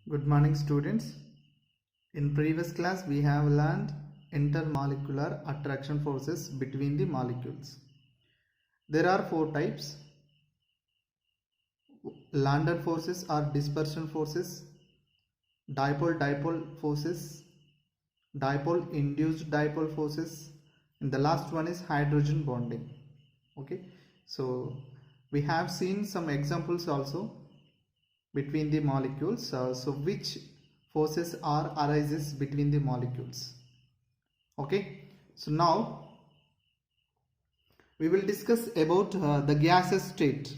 Good morning, students. In previous class, we have learned intermolecular attraction forces between the molecules. There are four types: Landau forces or dispersion forces, dipole-dipole forces, dipole-induced dipole forces, and the last one is hydrogen bonding. Okay, so we have seen some examples also between the molecules. So which forces are arises between the molecules? Okay, so now we will discuss about the gaseous state.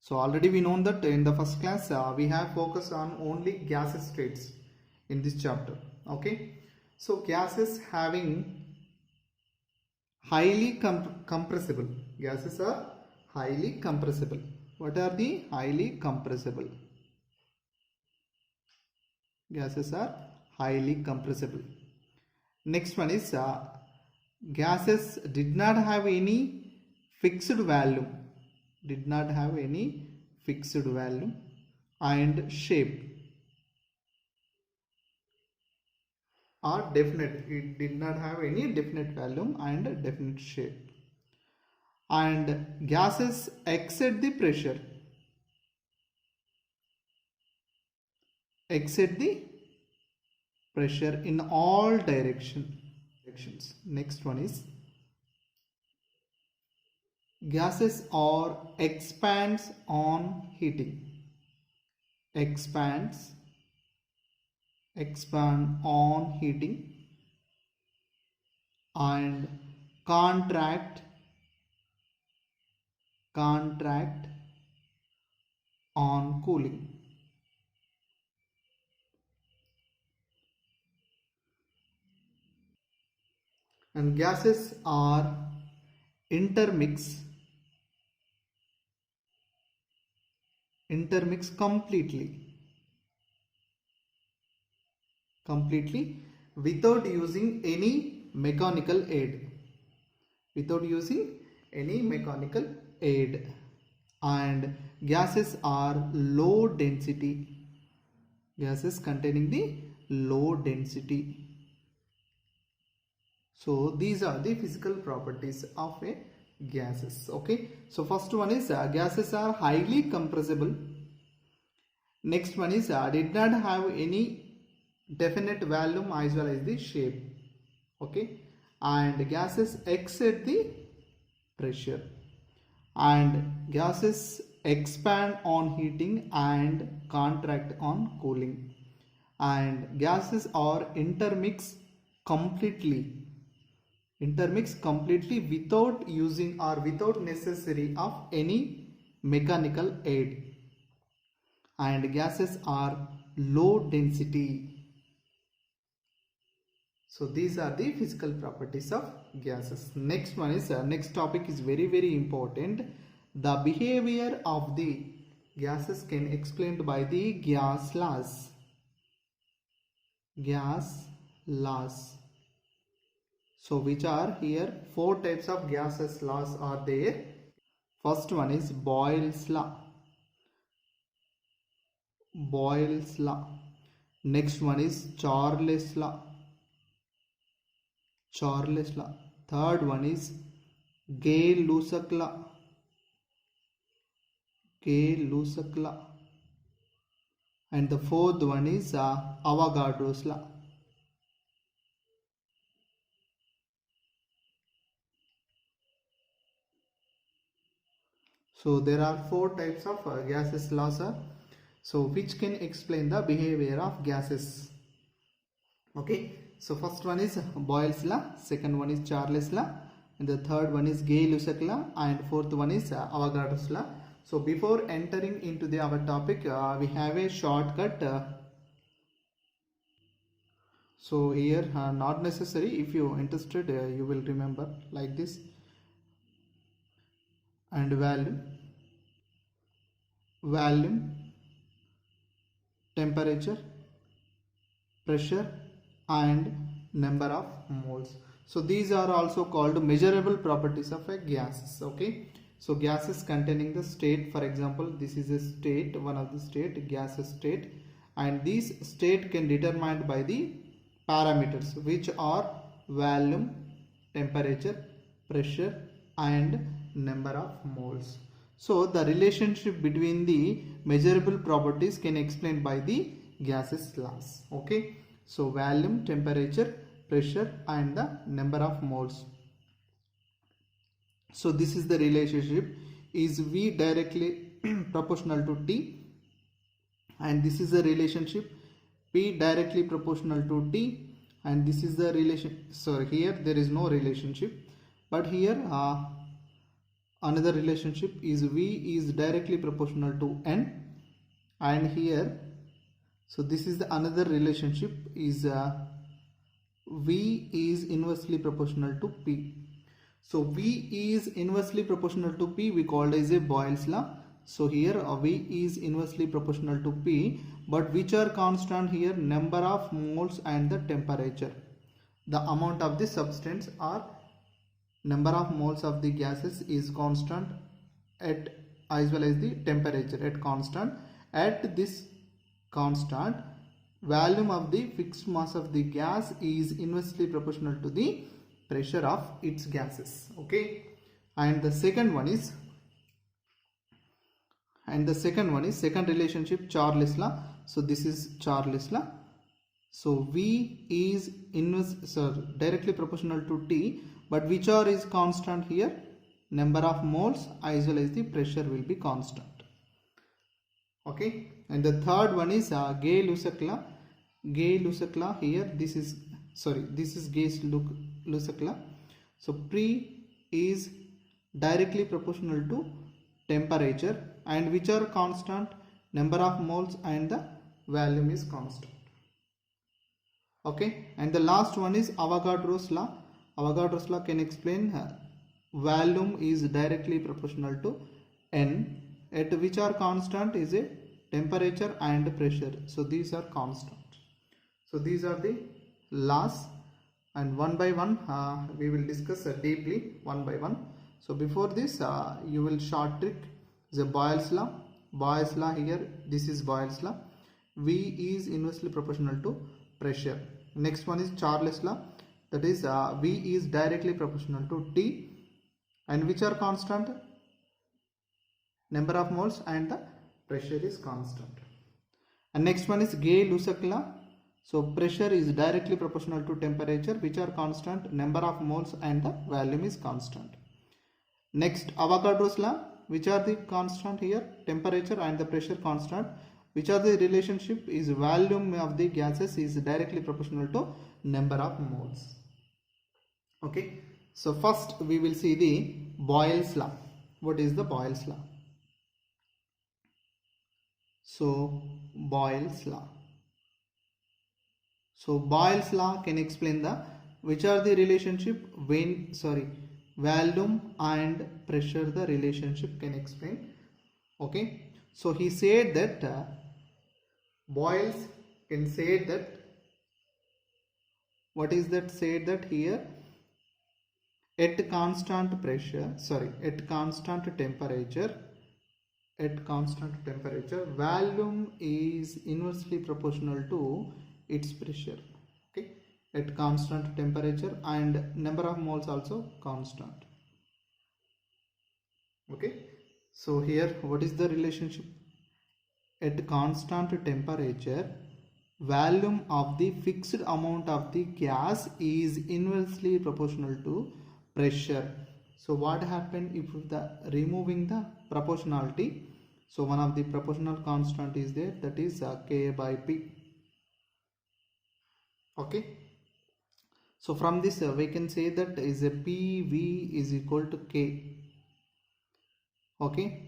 So already we know that in the first class we have focused on only gaseous states in this chapter. Okay, so gases having highly compressible. Gases are highly compressible. What are the highly compressible? Gases are highly compressible. Next one is gases did not have any fixed value. Did not have any fixed value and shape or definite. It did not have any definite value and definite shape. And gases exceed the pressure. Exceed the pressure in all directions. Next one is gases or expands on heating. Expand on heating and contract on cooling. And gases are intermix completely without using any mechanical aid. And gases are low density. Gases containing the low density. So these are the physical properties of a gases. Okay, so first one is gases are highly compressible. Next one is did not have any definite volume as well as the shape. Okay, and gases exceed the pressure, and gases expand on heating and contract on cooling, and gases are completely intermix completely without using or without necessary of any mechanical aid, and gases are low density. So these are the physical properties of gases. Next one is next topic is very important. The behavior of the gases can explained by the gas laws. So which are here four types of gases laws are there. First one is Boyle's law. Next one is Charles law. Third one is Gay-Lussac law. And the fourth one is Avogadro's law. So there are four types of gases laws. So which can explain the behavior of gases. Okay, so first one is Boyle's law, second one is Charles law, and the third one is Gay-Lussac law, and fourth one is Avogadro's law. So before entering into our topic, we have a shortcut. So here not necessary. If you interested, you will remember like this. And volume, temperature, pressure, and number of moles. So these are also called measurable properties of a gas. Okay, so gases containing the state, for example, this is a state, one of the state, gaseous state, and this state can determined by the parameters which are volume, temperature, pressure and number of moles. So the relationship between the measurable properties can explained by the gases laws. Okay, so volume, temperature, pressure and the number of moles. So this is the relationship is V directly proportional to T, and this is the relationship P directly proportional to T, and this is the relation, sorry, here there is no relationship, but here another relationship is V is directly proportional to N, and here, so this is the another relationship is V is inversely proportional to P. So V is inversely proportional to P, we called as a Boyle's law. So here V is inversely proportional to P, but which are constant here? Number of moles and the temperature. The amount of the substance or number of moles of the gases is constant at, as well as the temperature at constant. At this constant, volume of the fixed mass of the gas is inversely proportional to the pressure of its gases. Okay, and the second one is second relationship, Charles law. So this is Charles law. So V is directly proportional to T, but which are is constant here? Number of moles as well as the pressure will be constant. Okay, and the third one is Gay-Lussac law. Gay-Lussac law, here this is Gay-Lussac law. So P is directly proportional to temperature, and which are constant? Number of moles and the volume is constant. Okay, and the last one is Avogadro's law. Avogadro's law can explain volume is directly proportional to N, at which are constant is a temperature and pressure. So these are constant. So these are the laws, and one by one we will discuss deeply one by one. So before this you will short trick the Boyle's law. Boyle's law, here this is Boyle's law. V is inversely proportional to pressure. Next one is Charles law, that is V is directly proportional to T, and which are constant? Number of moles and the pressure is constant. And next one is Gay-Lussac law. So pressure is directly proportional to temperature, which are constant, number of moles and the volume is constant. Next, Avogadro's law, which are the constant here? Temperature and the pressure constant. Which are the relationship is volume of the gases is directly proportional to number of moles. Okay, so first we will see the Boyle's law. What is the Boyle's law? So Boyle's law. So Boyle's law can explain the which are the relationship volume and pressure, the relationship can explain. Okay, so he said that Boyle's can say that, what is that said that here, at constant pressure, at constant temperature, volume is inversely proportional to its pressure. Okay, at constant temperature, and number of moles also constant. Okay, so here what is the relationship? At constant temperature, volume of the fixed amount of the gas is inversely proportional to pressure. So what happened if removing the proportionality? So one of the proportional constant is there, that is K by P. Okay, so from this we can say that is a PV is equal to K. Okay,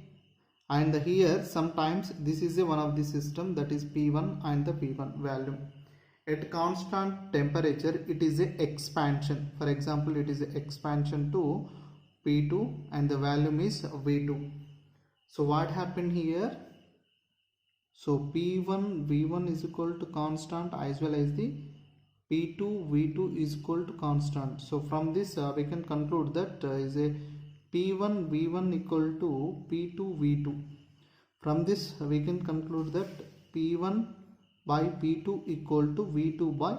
and here sometimes this is one of the system, that is P1 and the P1 volume. At constant temperature it is a expansion. For example, it is a expansion to P2 and the volume is V2. So what happened here? So P1 V1 is equal to constant, as well as the P2 V2 is equal to constant. So from this we can conclude that is a P1 V1 equal to P2 V2. From this we can conclude that P1 by P2 equal to V2 by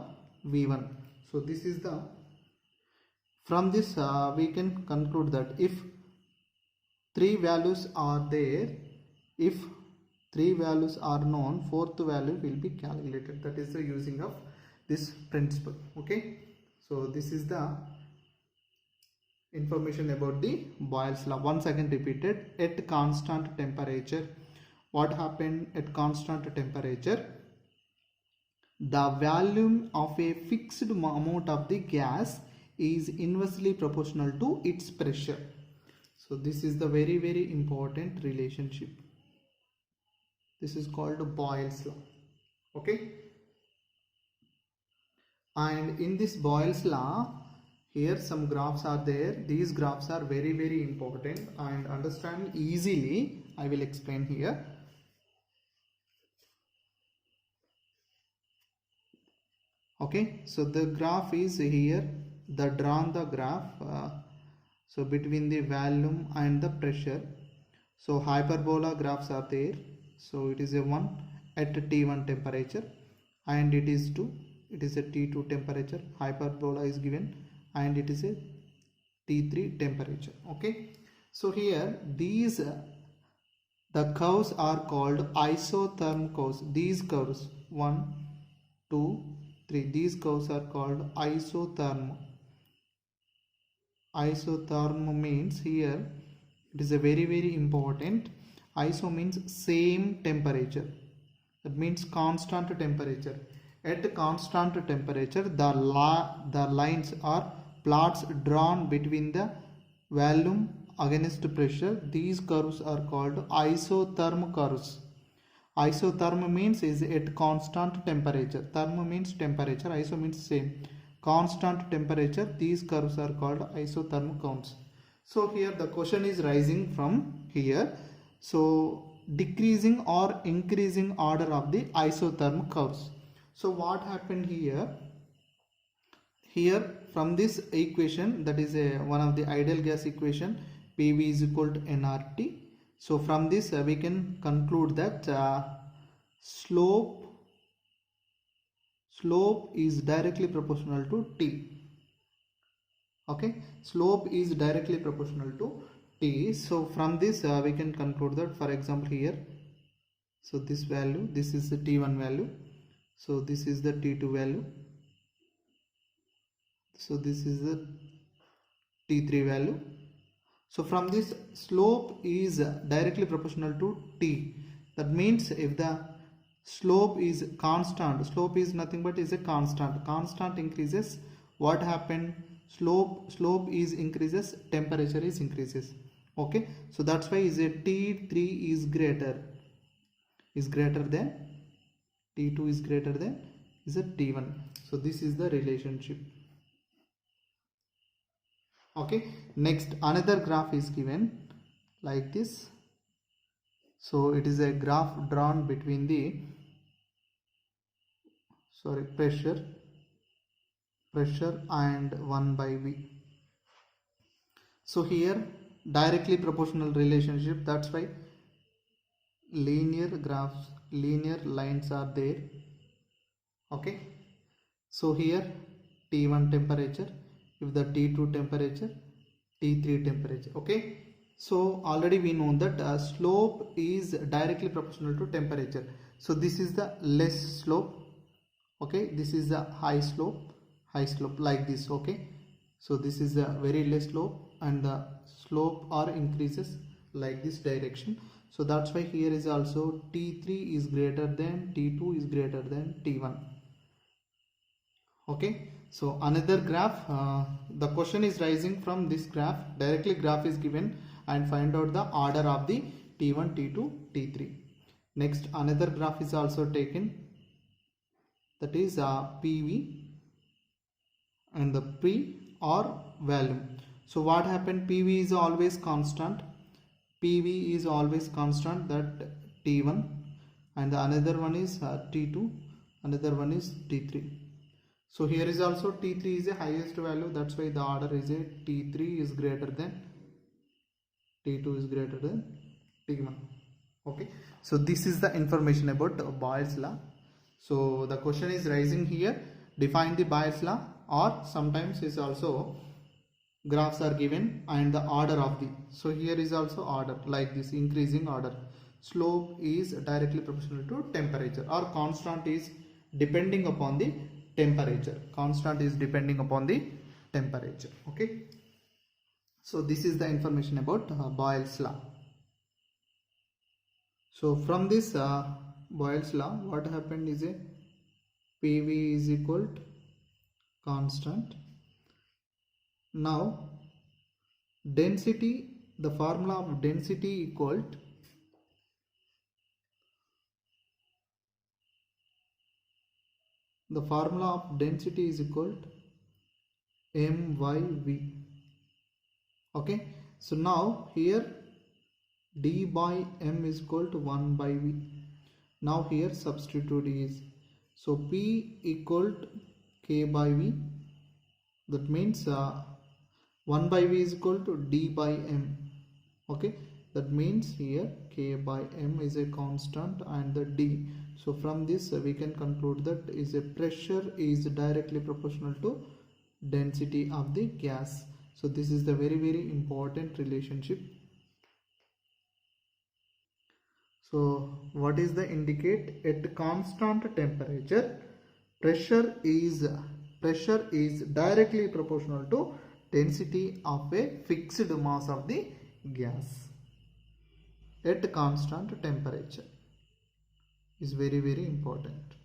V1. So this is the, from this we can conclude that if three values are there, if three values are known, fourth value will be calculated. That is the using of this principle. Okay, so this is the information about the Boyle's law. Once again repeated, at constant temperature, what happened at constant temperature? The volume of a fixed amount of the gas is inversely proportional to its pressure. So this is the very important relationship. This is called Boyle's law. Okay, and in this Boyle's law, here some graphs are there. These graphs are very important and understand easily. I will explain here. Okay, so the graph is here, the drawn the graph so between the volume and the pressure. So hyperbola graphs are there. So it is a 1 at T1 temperature, and it is 2, it is a T2 temperature, hyperbola is given, and it is a T3 temperature. Okay, so here these the curves are called isotherm curves. These curves 1, 2, 3, these curves are called isotherm. Isotherm means here it is a very important. Iso means same temperature. That means constant temperature. At constant temperature, the lines are plots drawn between the volume against pressure. These curves are called isotherm curves. Isotherm means is at constant temperature. Therm means temperature. Iso means same. Constant temperature. These curves are called isotherm curves. So here the question is rising from here. So decreasing or increasing order of the isotherm curves. So what happened here? Here from this equation, that is one of the ideal gas equation, PV is equal to nRT. So from this we can conclude that slope is directly proportional to T. Okay, slope is directly proportional to T. So from this we can conclude that, for example here, so this value, this is the T1 value, so this is the T2 value, so this is the T3 value. So from this, slope is directly proportional to T. That means if the slope is constant, slope is nothing but is a constant increases, what happened? Slope is increases, temperature is increases. Okay, so that's why is a T3 is greater than T2 is greater than is a T1. So this is the relationship. Okay, next another graph is given like this. So it is a graph drawn between the pressure and 1 by V. So here directly proportional relationship, that's why linear lines are there. Okay, so here T1 temperature, if the T2 temperature, T3 temperature. Okay, so already we know that slope is directly proportional to temperature. So this is the less slope. Okay, this is the high slope like this. Okay, so this is the very less slope, and the slope are increases like this direction. So that's why here is also T3 is greater than T2 is greater than T1. Okay, so another graph, the question is rising from this graph. Directly graph is given and find out the order of the T1, T2, T3. Next another graph is also taken, that is PV and the P or volume. So what happened? PV is always constant. PV is always constant, that T1, and the another one is T2, another one is T3. So here is also T3 is a highest value, that's why the order is a T3 is greater than T2 is greater than T1. Okay, so this is the information about Boyle's law. So the question is rising here, define the Boyle's law, or sometimes is also graphs are given and the order of the, so here is also order like this, increasing order. Slope is directly proportional to temperature, or constant is depending upon the temperature. Constant is depending upon the temperature. Okay, so this is the information about Boyle's law. So from this Boyle's law, what happened is a PV is equal to constant. Now density, the formula of density equal to is equal to MYV. Okay, so now here d by m is equal to 1 by v. Now here substitute is, so P equal to K by V, that means 1 by V is equal to d by m. Okay, that means here K by m is a constant and the d. So from this we can conclude that is a pressure is directly proportional to density of the gas. So this is the very important relationship. So what is the indicate? At constant temperature, pressure is directly proportional to density of a fixed mass of the gas at constant temperature is very important.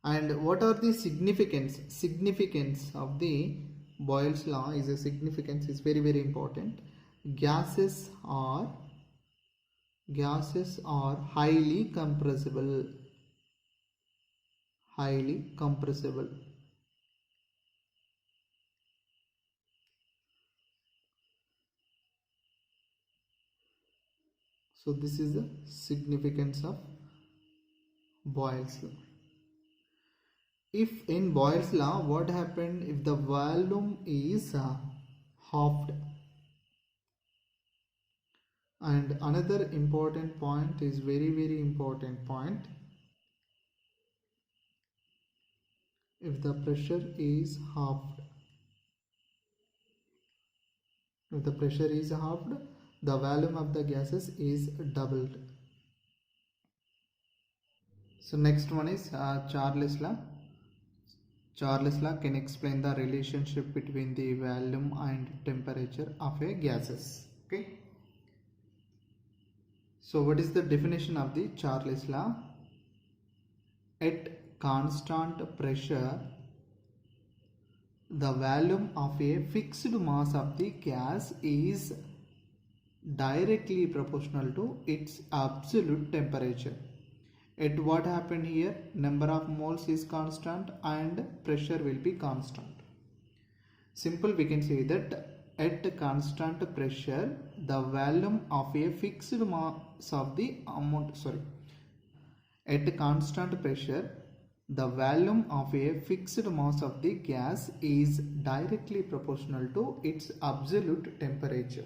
And what are the significance of the Boyle's law? Is a significance is very important. Gases are highly compressible. So this is the significance of Boyle's law. If in Boyle's law, what happened if the volume is halved? And another important point is very important point. If the pressure is halved, the volume of the gases is doubled. So next one is Charles' law. Charles' law can explain the relationship between the volume and temperature of a gases. Okay. So what is the definition of the Charles' law? At constant pressure, the volume of a fixed mass of the gas is directly proportional to its absolute temperature. At what happened here? Number of moles is constant and pressure will be constant. Simple, we can say that at constant pressure, the volume of a fixed mass of the at constant pressure, the volume of a fixed mass of the gas is directly proportional to its absolute temperature.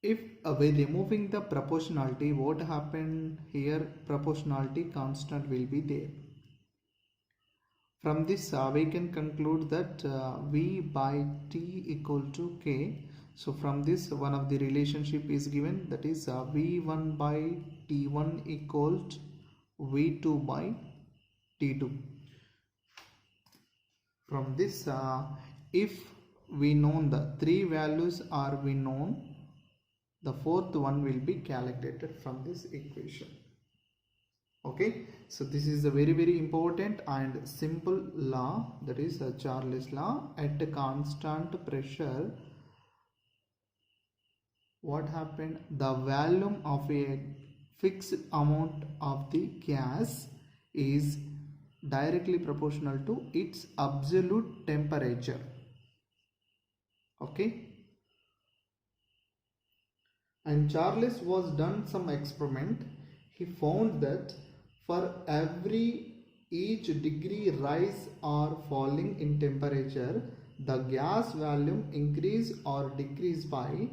If by removing the proportionality, what happened here? Proportionality constant will be there. From this we can conclude that V by T equal to K. So from this one of the relationship is given, that is V1 by T1 equal to V2 by T2. From this if we know the three values are we known, the fourth one will be calculated from this equation. Okay, so this is a very important and simple law, that is Charles' law. At a constant pressure, what happened? The volume of a fixed amount of the gas is directly proportional to its absolute temperature. Okay. And Charles was done some experiment. He found that for every each degree rise or falling in temperature, the gas volume increase or decrease by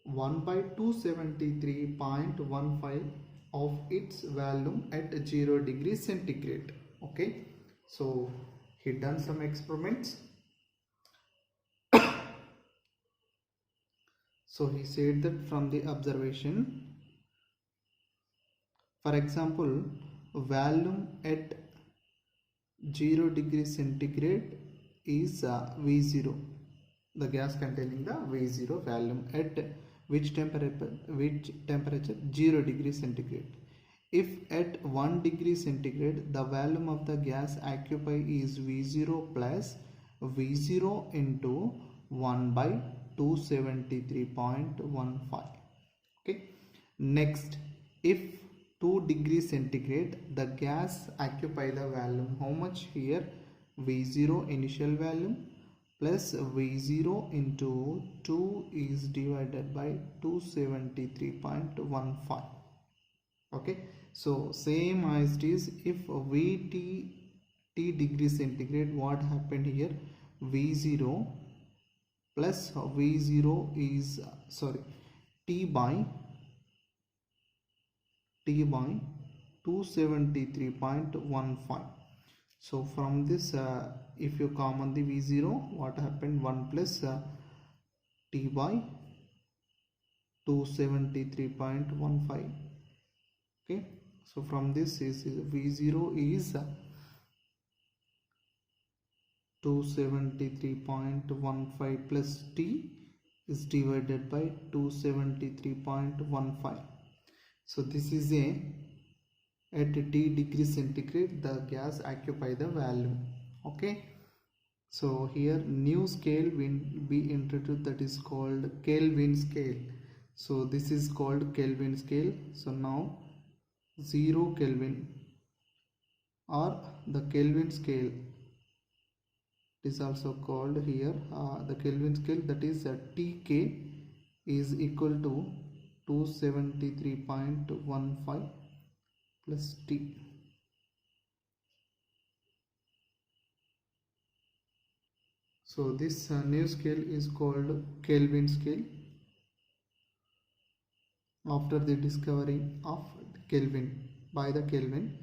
1 by 273.15 of its volume at 0 degrees centigrade. Okay, so he done some experiments. So he said that from the observation, for example, volume at 0 degrees centigrade is V0, the gas containing the V0 volume at which temperature 0 degrees centigrade. If at 1 degree centigrade the volume of the gas occupied is V0 plus V0 into 1 by 273.15. Okay, next, if 2 degrees centigrade the gas occupy the volume, how much here? V0 initial volume plus V0 into 2 is divided by 273.15. okay, so same as it is, if Vt t degree centigrade, what happened here? V0 plus V0 is T by 273.15. so from this if you common the V0, what happened? 1 plus T by 273.15. okay, so from this is V0 is 273.15 plus T is divided by 273.15. so this is a at T degree centigrade the gas occupy the volume. Okay, so here new scale will be introduced, that is called Kelvin scale. So this is called Kelvin scale. So now 0 Kelvin or the Kelvin scale is also called here the Kelvin scale, that is Tk is equal to 273.15 plus T. So this new scale is called Kelvin scale after the discovery of Kelvin by the Kelvin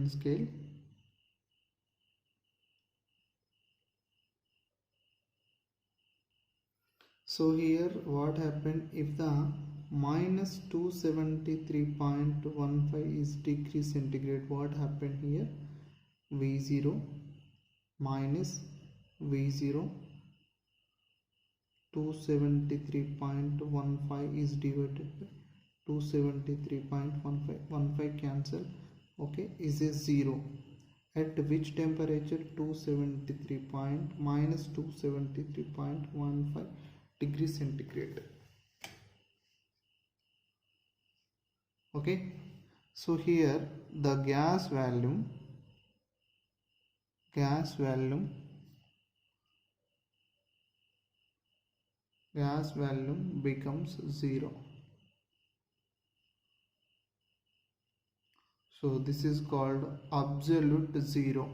scale. So here what happened, if the minus 273.15 is degree centigrade, what happened here? V0 minus V0 273.15 is divided by 273.15 cancel. Okay, is a 0 at which temperature? 273 minus 273.15 degrees centigrade. Okay, so here the gas volume becomes 0. So this is called absolute zero.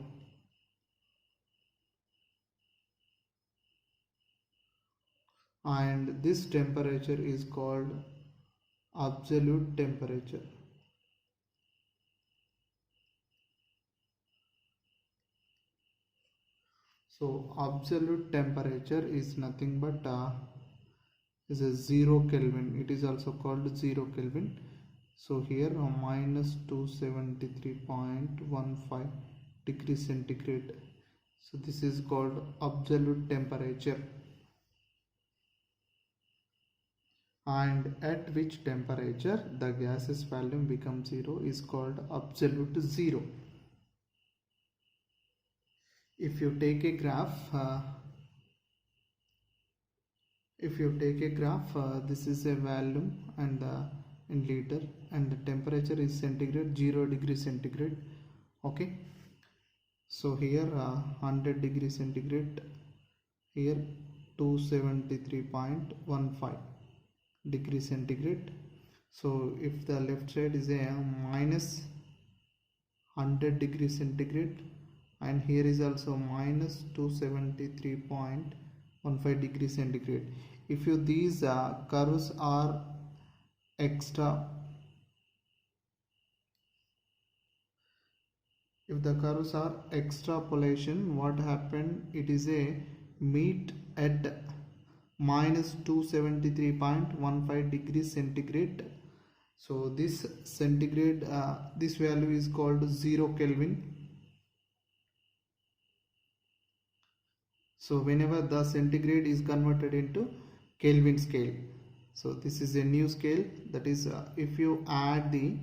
And this temperature is called absolute temperature. So absolute temperature is nothing but is a 0 Kelvin. It is also called 0 Kelvin. So here minus 273.15 degrees centigrade. So this is called absolute temperature. And at which temperature the gaseous volume becomes 0 is called absolute zero. If you take a graph, this is a volume and in liter, and the temperature is centigrade, 0 degree centigrade. Okay, so here 100 degree centigrade, here 273.15 degree centigrade. So if the left side is a minus 100 degree centigrade, and here is also minus 273.15 degree centigrade. If you these curves are extra if the curves are extrapolation, what happened, it is a meet at minus 273.15 degrees centigrade. So this centigrade, this value is called 0 Kelvin. So whenever the centigrade is converted into Kelvin scale, so this is a new scale, that is if you add the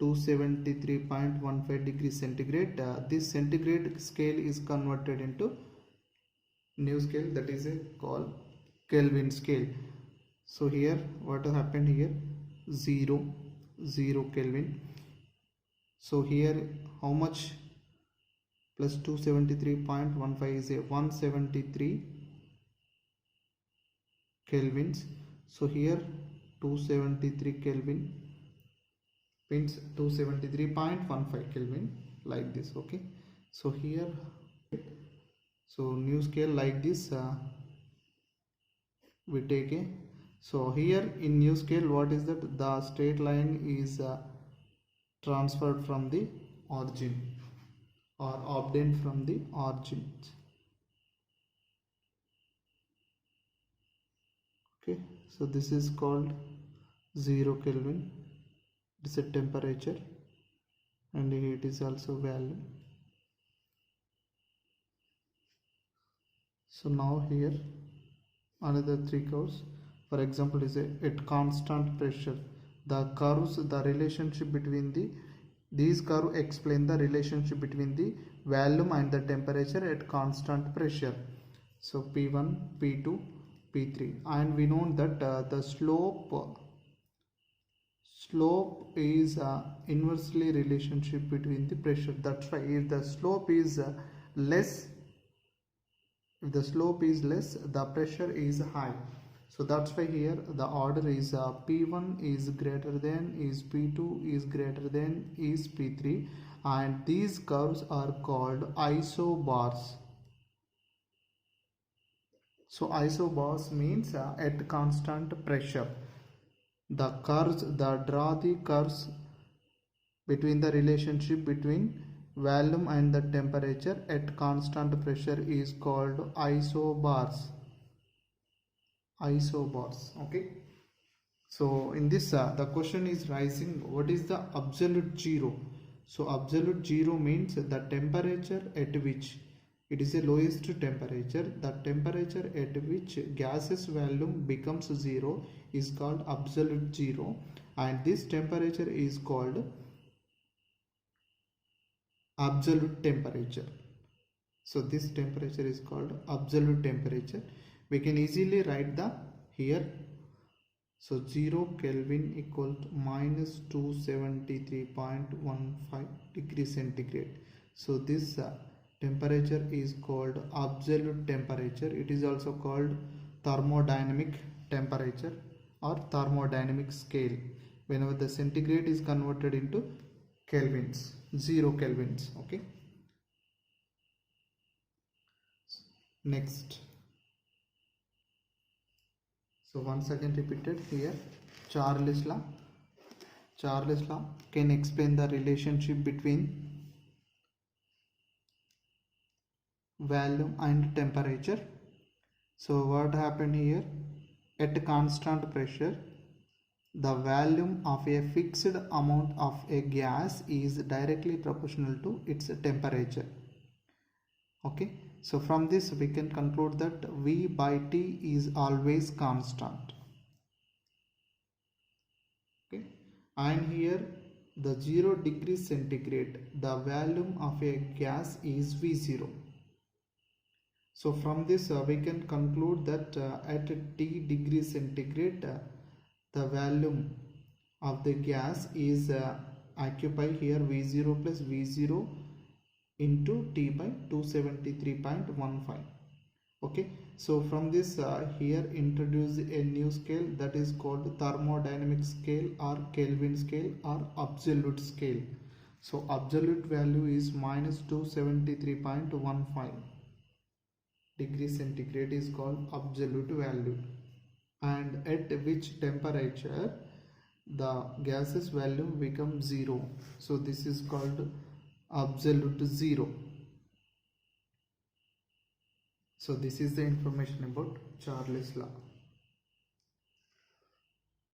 273.15 degrees centigrade, this centigrade scale is converted into new scale, that is called Kelvin scale. So here what happened here, 0 Kelvin. So here how much, plus 273.15 is a 173 kelvins. So here 273 Kelvin means 273.15 Kelvin, like this. Okay, so here, so new scale like this, we take a, so here in new scale what is that, the straight line is transferred from the origin or obtained from the origin. Okay, so this is called 0 Kelvin. It is a temperature and it is also value. So now here another three curves. For example, is at constant pressure. The curves, the relationship between these curves explain the relationship between the volume and the temperature at constant pressure. So P1, P2, P3, and we know that the slope is inversely relationship between the pressure. That's why if the slope is less, the pressure is high. So that's why here the order is P1 is greater than, is P2 is greater than, is P3, and these curves are called isobars. So isobars means at constant pressure. The curves, draw the curves between the relationship between volume and the temperature at constant pressure is called isobars. Okay, so in this the question is rising, what is the absolute zero? So absolute zero means the temperature at which, it is a lowest temperature, the temperature at which gaseous volume becomes zero is called absolute zero, and this temperature is called absolute temperature. So this temperature is called absolute temperature. We can easily write the here, so 0 Kelvin equal to minus 273.15 degrees centigrade. So this temperature is called absolute temperature. It is also called thermodynamic temperature or thermodynamic scale whenever the centigrade is converted into kelvins, 0 kelvins. Okay, next, so once again repeated here, Charles law can explain the relationship between volume and temperature. So what happened here, at constant pressure the volume of a fixed amount of a gas is directly proportional to its temperature. Okay, so from this we can conclude that V by T is always constant. Okay, and here the 0 degrees centigrade, the volume of a gas is V0. So from this we can conclude that at T degrees centigrade the volume of the gas is occupy here V0 plus V0 into T by 273.15. Okay, so from this here introduce a new scale, that is called thermodynamic scale or Kelvin scale or absolute scale. So absolute value is minus 273.15 degrees centigrade is called absolute value, and at which temperature the gaseous value becomes zero. So this is called absolute zero. So this is the information about Charles' law.